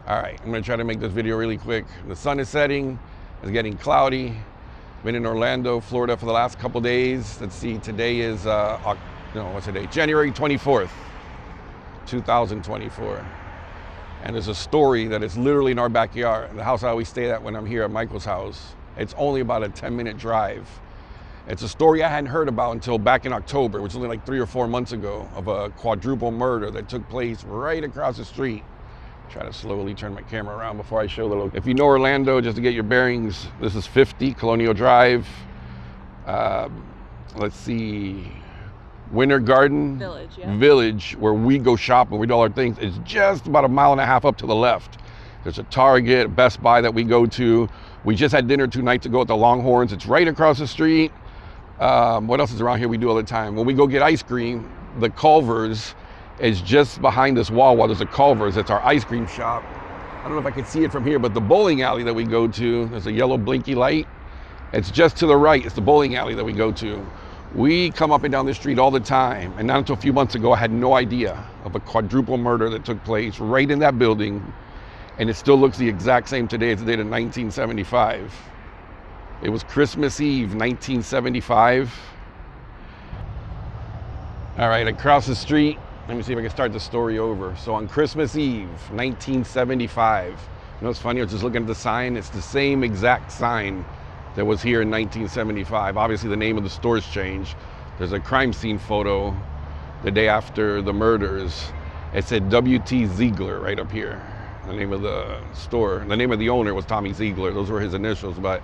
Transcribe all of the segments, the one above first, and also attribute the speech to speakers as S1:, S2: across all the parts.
S1: All right, I'm gonna try to make this video really quick. The sun is setting, it's getting cloudy. Been in Orlando, Florida for the last couple days. Let's see, today is, what's today? January 24th, 2024. And there's a story that is literally in our backyard, the house I always stay at when I'm here at Michael's house. It's only about a 10-minute drive. It's a story I hadn't heard about until back in October, which was only like 3 or 4 months ago, of a quadruple murder that took place right across the street. Try to slowly turn my camera around before I show the location. If you know Orlando, just to get your bearings, this is 50 Colonial Drive. Let's see, Winter Garden Village, where we go shopping, we do all our things, is just about 1.5 miles up to the left. There's a Target, Best Buy that we go to. We just had dinner 2 nights ago at the Longhorns. It's right across the street. What else is around here we do all the time? When we go get ice cream, the Culver's is just behind this wall. While there's a Culver's, it's our ice cream shop. I don't know if I can see it from here, but the bowling alley that we go to, there's a yellow blinky light. It's just to the right, it's the bowling alley that we go to. We come up and down this street all the time, and not until a few months ago, I had no idea of a quadruple murder that took place right in that building, and it still looks the exact same today as the date of 1975. It was Christmas Eve, 1975. All right, across the street, let me see if I can start the story over. So on Christmas Eve, 1975, you know what's funny? I was just looking at the sign. It's the same exact sign that was here in 1975. Obviously, the name of the store's changed. There's a crime scene photo the day after the murders. It said W.T. Ziegler right up here, the name of the store. The name of the owner was Tommy Zeigler. Those were his initials. But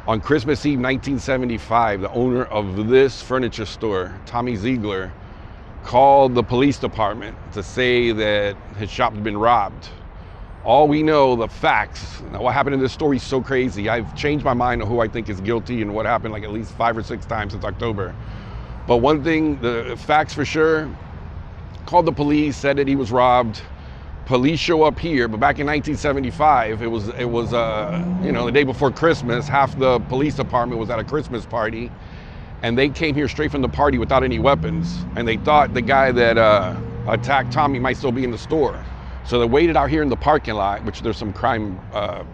S1: on Christmas Eve, 1975, the owner of this furniture store, Tommy Ziegler, called the police department to say that his shop had been robbed. All we know, the facts. Now, what happened in this story is so crazy. I've changed my mind on who I think is guilty and what happened like at least 5 or 6 times since October. But one thing, the facts for sure, called the police, said that he was robbed. Police show up here, but back in 1975, it was the day before Christmas. Half the police department was at a Christmas party, and they came here straight from the party without any weapons, and they thought the guy that attacked Tommy might still be in the store. So they waited out here in the parking lot, which there's some crime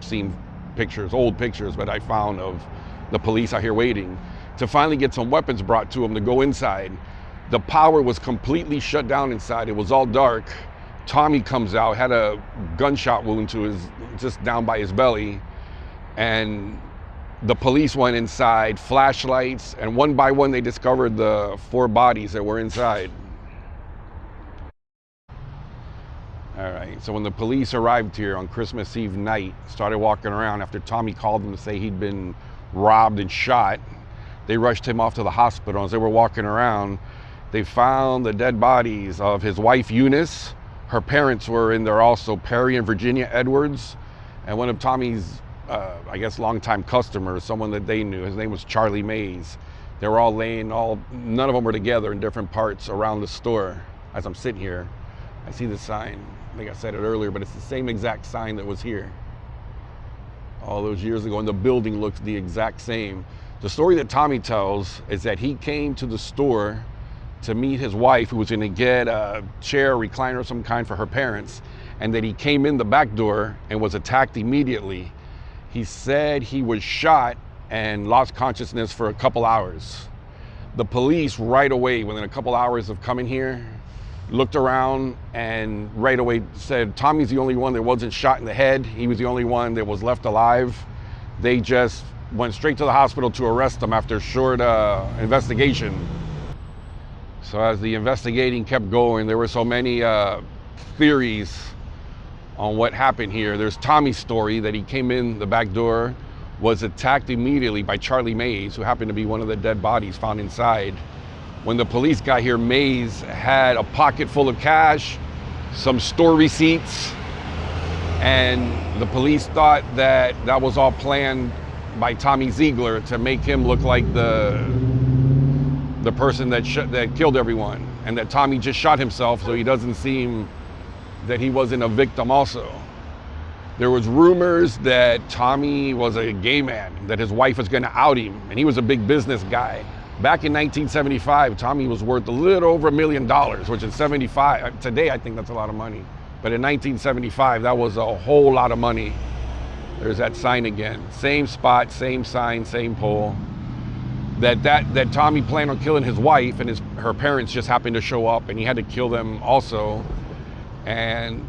S1: scene pictures, old pictures that I found of the police out here waiting, to finally get some weapons brought to them to go inside. The power was completely shut down inside. It was all dark. Tommy comes out, had a gunshot wound to just down by his belly, and the police went inside, flashlights, and one by one they discovered the 4 bodies that were inside. All right, so when the police arrived here on Christmas Eve night, started walking around after Tommy called them to say he'd been robbed and shot, they rushed him off to the hospital. As they were walking around, they found the dead bodies of his wife, Eunice. Her parents were in there also, Perry and Virginia Edwards, and one of Tommy's longtime customers, someone that they knew. His name was Charlie Mays. They were all laying, none of them were together in different parts around the store. As I'm sitting here, I see the sign. I think I said it earlier, but it's the same exact sign that was here all those years ago, and the building looks the exact same. The story that Tommy tells is that he came to the store to meet his wife, who was going to get a chair, recliner of some kind for her parents, and that he came in the back door and was attacked immediately. He said he was shot and lost consciousness for a couple hours. The police right away, within a couple hours of coming here, looked around and right away said, Tommy's the only one that wasn't shot in the head. He was the only one that was left alive. They just went straight to the hospital to arrest him after a short investigation. So as the investigating kept going, there were so many theories on what happened here. There's Tommy's story that he came in the back door, was attacked immediately by Charlie Mays, who happened to be one of the dead bodies found inside. When the police got here, Mays had a pocket full of cash, some store receipts, and the police thought that that was all planned by Tommy Ziegler to make him look like the person that killed everyone, and that Tommy just shot himself so he doesn't seem that he wasn't a victim also. There was rumors that Tommy was a gay man, that his wife was gonna out him, and he was a big business guy. Back in 1975, Tommy was worth a little over $1 million, which in 75, today I think that's a lot of money. But in 1975, that was a whole lot of money. There's that sign again. Same spot, same sign, same pole. That Tommy planned on killing his wife, and her parents just happened to show up, and he had to kill them also. And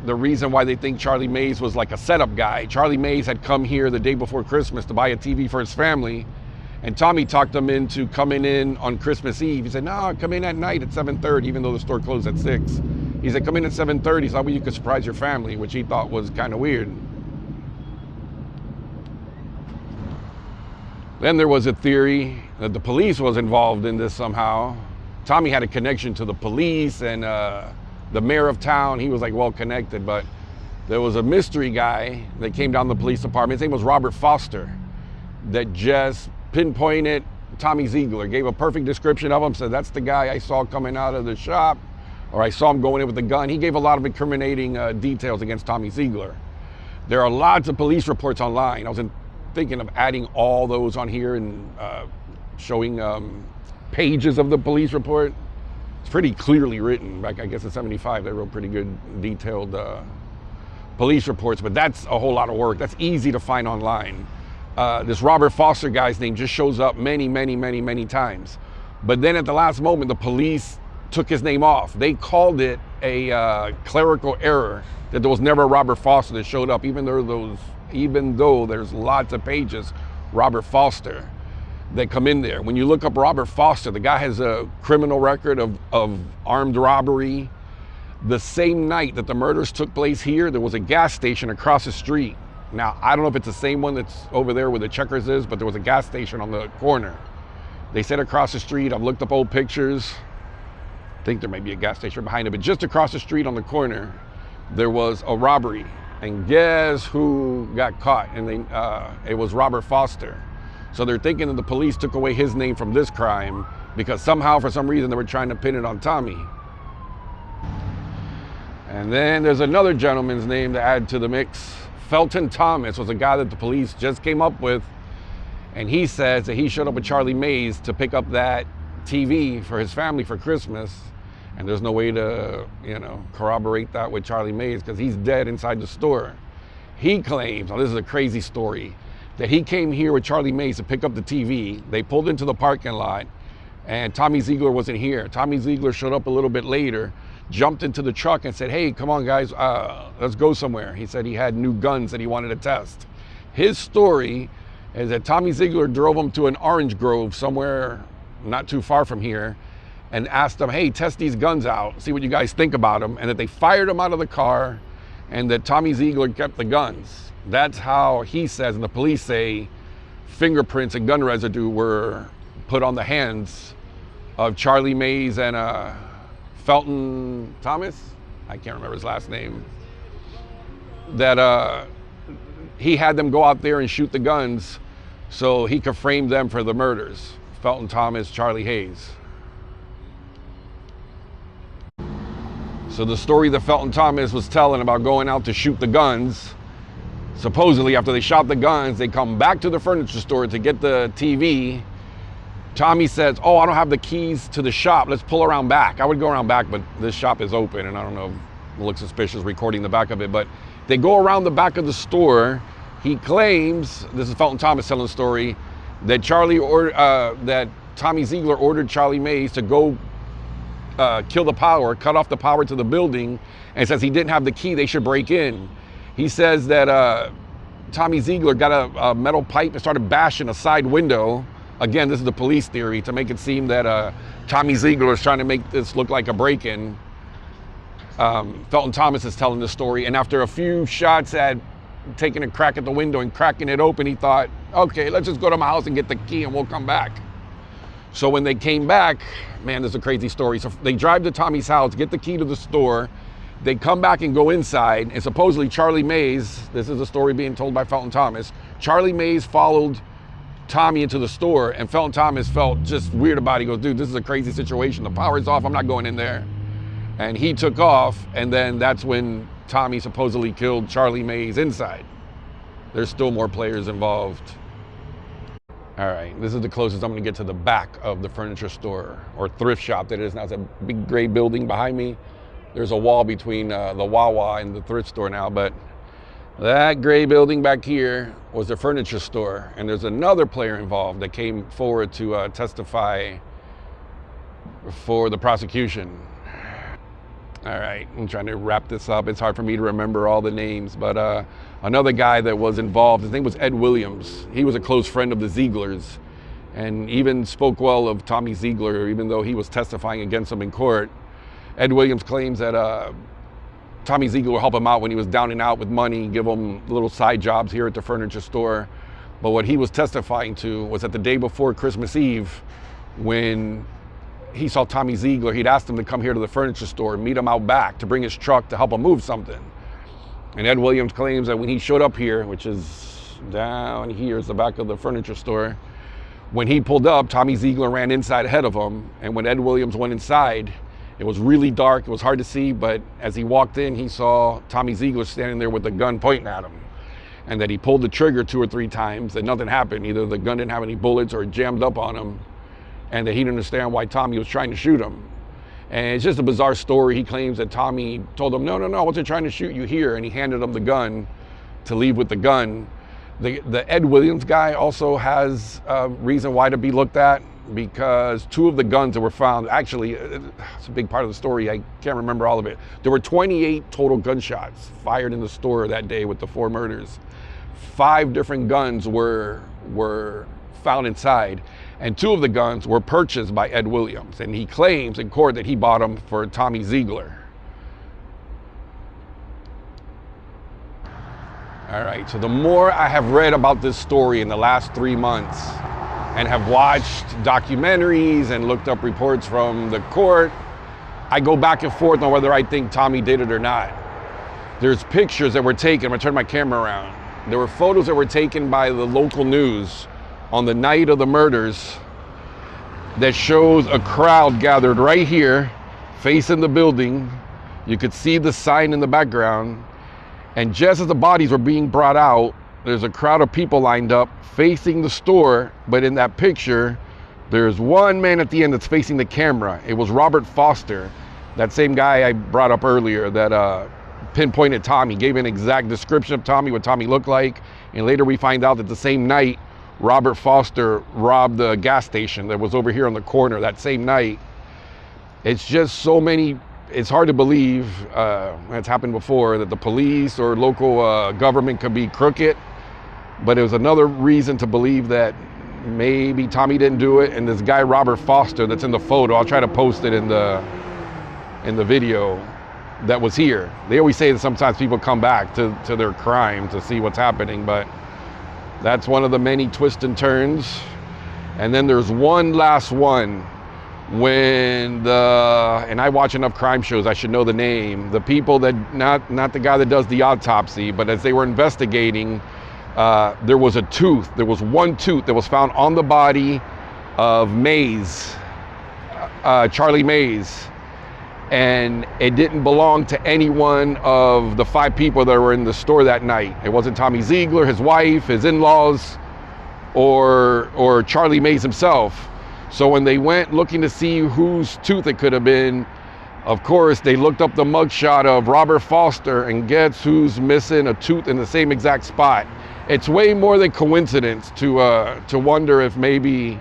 S1: the reason why they think Charlie Mays was like a setup guy. Charlie Mays had come here the day before Christmas to buy a TV for his family, and Tommy talked him into coming in on Christmas Eve. He said, no, come in at night at 7:30, even though the store closed at 6. He said, come in at 7:30 so that way you could surprise your family, which he thought was kind of weird. Then there was a theory that the police was involved in this somehow. Tommy had a connection to the police and the mayor of town. He was like well connected, but there was a mystery guy that came down to the police department. His name was Robert Foster, that just pinpointed Tommy Zeigler, gave a perfect description of him, said that's the guy I saw coming out of the shop, or I saw him going in with a gun. He gave a lot of incriminating details against Tommy Zeigler. There are lots of police reports online. I was thinking of adding all those on here and showing pages of the police report. It's pretty clearly written. Back, I guess in 75, they wrote pretty good detailed police reports, but that's a whole lot of work. That's easy to find online. This Robert Foster guy's name just shows up many times. But then at the last moment, the police took his name off. They called it a clerical error, that there was never a Robert Foster that showed up, even though there's lots of pages, Robert Foster, that come in there. When you look up Robert Foster, the guy has a criminal record of armed robbery. The same night that the murders took place here, there was a gas station across the street. Now, I don't know if it's the same one that's over there where the Checkers is, but there was a gas station on the corner. They said across the street. I've looked up old pictures. I think there may be a gas station behind it, but just across the street on the corner, there was a robbery. And guess who got caught? And it was Robert Foster. So they're thinking that the police took away his name from this crime because somehow, for some reason, they were trying to pin it on Tommy. And then there's another gentleman's name to add to the mix. Felton Thomas was a guy that the police just came up with. And he says that he showed up with Charlie Mays to pick up that TV for his family for Christmas. And there's no way to, corroborate that with Charlie Mays because he's dead inside the store. He claims, now this is a crazy story, that he came here with Charlie Mays to pick up the TV. They pulled into the parking lot and Tommy Ziegler wasn't here. Tommy Ziegler showed up a little bit later, jumped into the truck and said, hey, come on guys, let's go somewhere. He said he had new guns that he wanted to test. His story is that Tommy Ziegler drove him to an orange grove somewhere not too far from here and asked them, hey, test these guns out, see what you guys think about them, and that they fired him out of the car and that Tommy Ziegler kept the guns. That's how he says, and the police say, fingerprints and gun residue were put on the hands of Charlie Mays and Felton Thomas, I can't remember his last name, that he had them go out there and shoot the guns so he could frame them for the murders. Felton Thomas, Charlie Hayes. So the story that Felton Thomas was telling about going out to shoot the guns, supposedly after they shot the guns, they come back to the furniture store to get the TV. Tommy says, oh, I don't have the keys to the shop. Let's pull around back. I would go around back, but this shop is open and I don't know, it looks suspicious recording the back of it, but they go around the back of the store. He claims, this is Felton Thomas telling the story, that Tommy Ziegler ordered Charlie Mays to go kill the power, cut off the power to the building, and says he didn't have the key, they should break in. He says that Tommy Ziegler got a metal pipe and started bashing a side window. Again, this is the police theory to make it seem that Tommy Ziegler is trying to make this look like a break-in. Felton Thomas is telling the story, and after a few shots at taking a crack at the window and cracking it open, he thought, okay, let's just go to my house and get the key and we'll come back. So when they came back, man, this is a crazy story. So they drive to Tommy's house, get the key to the store. They come back and go inside, and supposedly Charlie Mays, this is a story being told by Felton Thomas, Charlie Mays followed Tommy into the store, and Felton Thomas felt just weird about it. He goes, dude, this is a crazy situation. The power's off, I'm not going in there. And he took off, and then that's when Tommy supposedly killed Charlie Mays inside. There's still more players involved. All right, this is the closest I'm gonna get to the back of the furniture store or thrift shop that it is now. It's a big gray building behind me. There's a wall between the Wawa and the thrift store now, but that gray building back here was a furniture store. And there's another player involved that came forward to testify for the prosecution. All right, I'm trying to wrap this up. It's hard for me to remember all the names, but another guy that was involved, his name was Ed Williams. He was a close friend of the Zieglers and even spoke well of Tommy Zeigler, even though he was testifying against him in court. Ed Williams claims that Tommy Ziegler would help him out when he was down and out with money, give him little side jobs here at the furniture store. But what he was testifying to was that the day before Christmas Eve, when he saw Tommy Zeigler, he'd asked him to come here to the furniture store and meet him out back to bring his truck to help him move something. And Ed Williams claims that when he showed up here, which is down here is the back of the furniture store, when he pulled up, Tommy Zeigler ran inside ahead of him. And when Ed Williams went inside, it was really dark, it was hard to see, but as he walked in, he saw Tommy Zeigler standing there with a gun pointing at him. And that he pulled the trigger 2 or 3 times and nothing happened. Either the gun didn't have any bullets or it jammed up on him. And that he didn't understand why Tommy was trying to shoot him. And it's just a bizarre story. He claims that Tommy told him, no, I wasn't trying to shoot you here. And he handed him the gun to leave with the gun. The Ed Williams guy also has a reason why to be looked at, because 2 of the guns that were found, actually, it's a big part of the story. I can't remember all of it. There were 28 total gunshots fired in the store that day with the 4 murders. 5 different guns were found inside. And 2 of the guns were purchased by Ed Williams. And he claims in court that he bought them for Tommy Ziegler. All right, so the more I have read about this story in the last 3 months and have watched documentaries and looked up reports from the court, I go back and forth on whether I think Tommy did it or not. There's pictures that were taken. I'm gonna turn my camera around. There were photos that were taken by the local news on the night of the murders that shows a crowd gathered right here facing the building. You could see the sign in the background. And just as the bodies were being brought out, there's a crowd of people lined up facing the store. But in that picture, there's one man at the end that's facing the camera. It was Robert Foster, that same guy I brought up earlier that pinpointed Tommy, gave an exact description of Tommy, what Tommy looked like. And later we find out that the same night, Robert Foster robbed the gas station that was over here on the corner that same night. It's just so many, it's hard to believe, it's happened before, that the police or local government could be crooked. But it was another reason to believe that maybe Tommy didn't do it. And this guy, Robert Foster, that's in the photo, I'll try to post it in the video, that was here. They always say that sometimes people come back to their crime to see what's happening, but that's one of the many twists and turns. And then there's one last one when and I watch enough crime shows, I should know the name. The people that, not the guy that does the autopsy, but as they were investigating, there was a tooth. There was one tooth that was found on the body of Mays, Charlie Mays. And it didn't belong to any one of the 5 people that were in the store that night. It wasn't Tommy Zeigler, his wife, his in-laws, or Charlie Mays himself. So when they went looking to see whose tooth it could have been, of course, they looked up the mugshot of Robert Foster, and guess who's missing a tooth in the same exact spot? It's way more than coincidence to wonder if maybe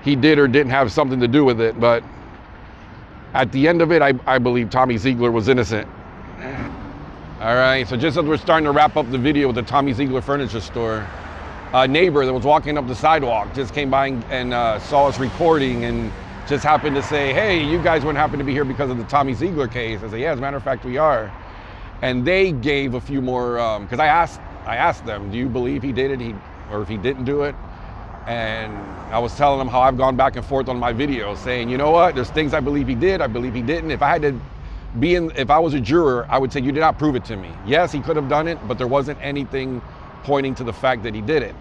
S1: he did or didn't have something to do with it. But at the end of it, I believe Tommy Ziegler was innocent. All right, so just as we're starting to wrap up the video with the Tommy Zeigler furniture store, a neighbor that was walking up the sidewalk just came by and saw us recording and just happened to say, hey, you guys wouldn't happen to be here because of the Tommy Zeigler case. I said, yeah, as a matter of fact, we are. And they gave a few more, because I asked them, do you believe he did it, or if he didn't do it? And I was telling them how I've gone back and forth on my videos saying, you know what, there's things I believe he did, I believe he didn't. If I had to if I was a juror, I would say you did not prove it to me. Yes, he could have done it, but there wasn't anything pointing to the fact that he did it.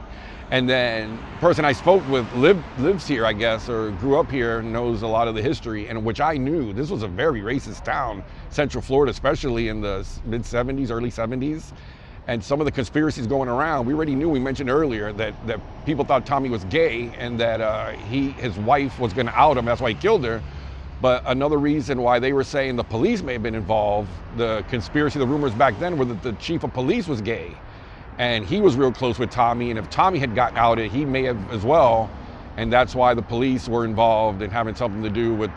S1: And then the person I spoke with lives here, I guess, or grew up here, knows a lot of the history, and which I knew. This was a very racist town, Central Florida, especially in the mid-70s, early 70s. And some of the conspiracies going around, we already knew, we mentioned earlier, that people thought Tommy was gay and that his wife was gonna out him, that's why he killed her. But another reason why they were saying the police may have been involved, the conspiracy, the rumors back then were that the chief of police was gay. And he was real close with Tommy, and if Tommy had gotten outed, he may have as well. And that's why the police were involved in having something to do with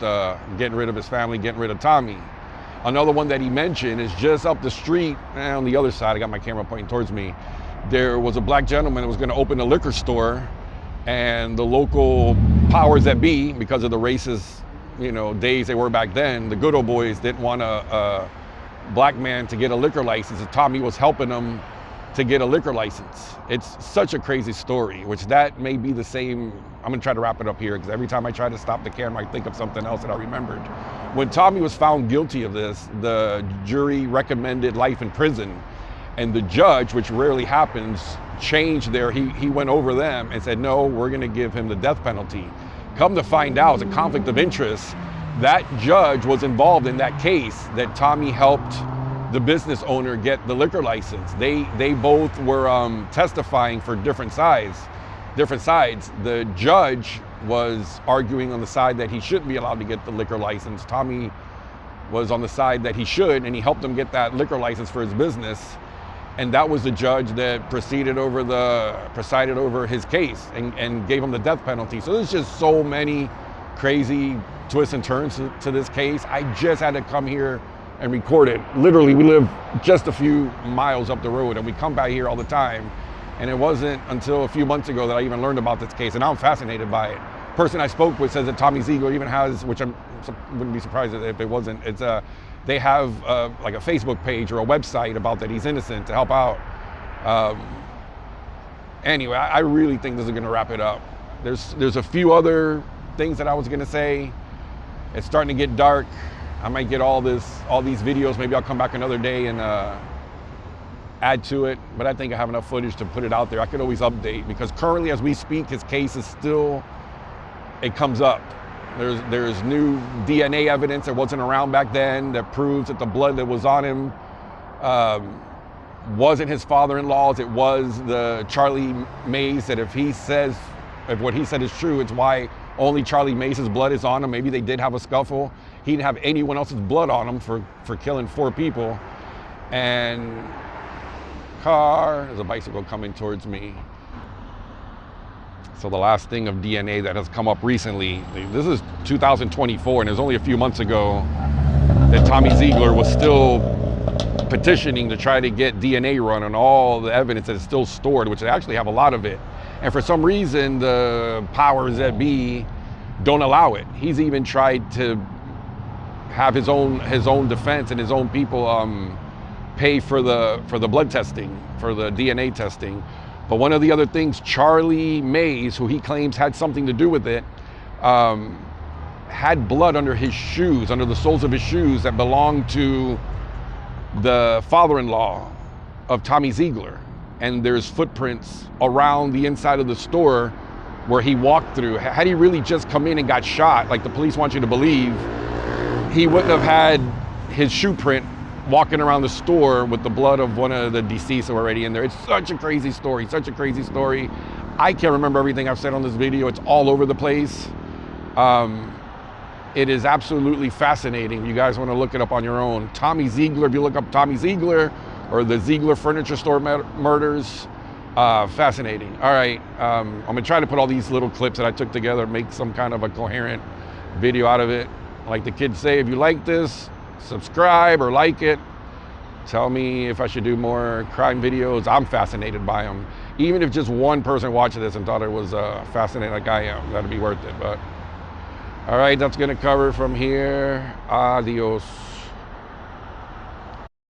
S1: getting rid of his family, getting rid of Tommy. Another one that he mentioned is just up the street, on the other side, I got my camera pointing towards me, there was a black gentleman that was gonna open a liquor store, and the local powers that be, because of the racist days they were back then, the good old boys didn't want a black man to get a liquor license, and Tommy was helping them to get a liquor license. It's such a crazy story, which that may be the same. I'm gonna try to wrap it up here, because every time I try to stop the camera, I think of something else that I remembered. When Tommy was found guilty of this, the jury recommended life in prison, and the judge, which rarely happens, changed he went over them and said, no, we're gonna give him the death penalty. Come to find out, it's a conflict of interest. That judge was involved in that case that Tommy helped the business owner get the liquor license. They both were testifying for different sides. The judge was arguing on the side that he shouldn't be allowed to get the liquor license. Tommy was on the side that he should, and he helped him get that liquor license for his business. And that was the judge that presided over his case and gave him the death penalty. So there's just so many crazy twists and turns to this case. I just had to come here and record it. Literally, we live just a few miles up the road, and we come by here all the time. And it wasn't until a few months ago that I even learned about this case, and now I'm fascinated by it. Person I spoke with says that Tommy Ziegler even has, which I wouldn't be surprised if it wasn't, they have like a Facebook page or a website about that he's innocent to help out. Anyway, I really think this is gonna wrap it up. There's a few other things that I was gonna say. It's starting to get dark. I might get all these videos. Maybe I'll come back another day and add to it, but I think I have enough footage to put it out there. I could always update, because currently as we speak, his case is still, it comes up. There's new DNA evidence that wasn't around back then that proves that the blood that was on him wasn't his father-in-law's. It was the Charlie Mays, that if what he said is true, it's why only Charlie Mays' blood is on him. Maybe they did have a scuffle. He didn't have anyone else's blood on him for killing 4 people. And there's a bicycle coming towards me. So the last thing of DNA that has come up recently, this is 2024, and it was only a few months ago that Tommy Zeigler was still petitioning to try to get DNA run on all the evidence that is still stored, which they actually have a lot of it. And for some reason, the powers that be don't allow it. He's even tried to have his own defense and his own people pay for the blood testing, for the DNA testing. But one of the other things, Charlie Mays, who he claims had something to do with it, had blood under his shoes, under the soles of his shoes, that belonged to the father-in-law of Tommy Ziegler. And there's footprints around the inside of the store where he walked through. Had he really just come in and got shot, like the police want you to believe, he wouldn't have had his shoe print walking around the store with the blood of one of the deceased already in there. It's such a crazy story, such a crazy story. I can't remember everything I've said on this video. It's all over the place. It is absolutely fascinating. You guys want to look it up on your own. Tommy Zeigler, if you look up Tommy Zeigler or the Ziegler furniture store murders, fascinating. All right, I'm gonna try to put all these little clips that I took together, make some kind of a coherent video out of it. Like the kids say, if you like this, subscribe or like it. Tell me if I should do more crime videos. I'm fascinated by them. Even if just one person watched this and thought it was fascinating like I am, that'd be worth it. But all right, that's gonna cover from here. Adios.